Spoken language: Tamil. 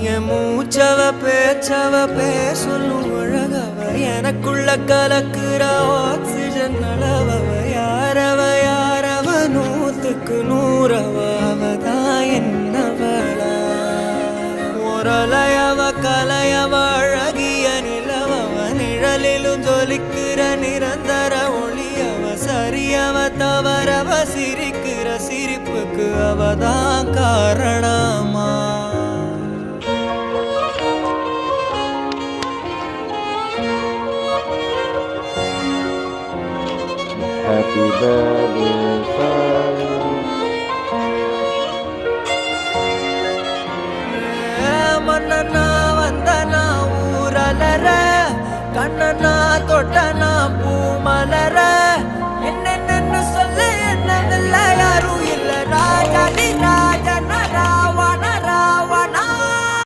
என் மூச்சவ பேச்சவ பேசலும் அழகவ எனக்குள்ள கலக்குற ஆக்சிஜன் அளவவ யாரவ நூத்துக்கு நூறவ அவதான் என்னவளா ஒரலையவ கலையவ அழகிய நிலவவ நிழலிலும் ஜொலிக்கிற நிரந்தர ஒளியவ சரியவ தவறவ சிரிக்கிற சிரிப்புக்கு அவதான் காரணமா Happy birthday Sai. மன்னனா வந்தனா ஊரலர கண்ணனா தொட்டனா பூ மலர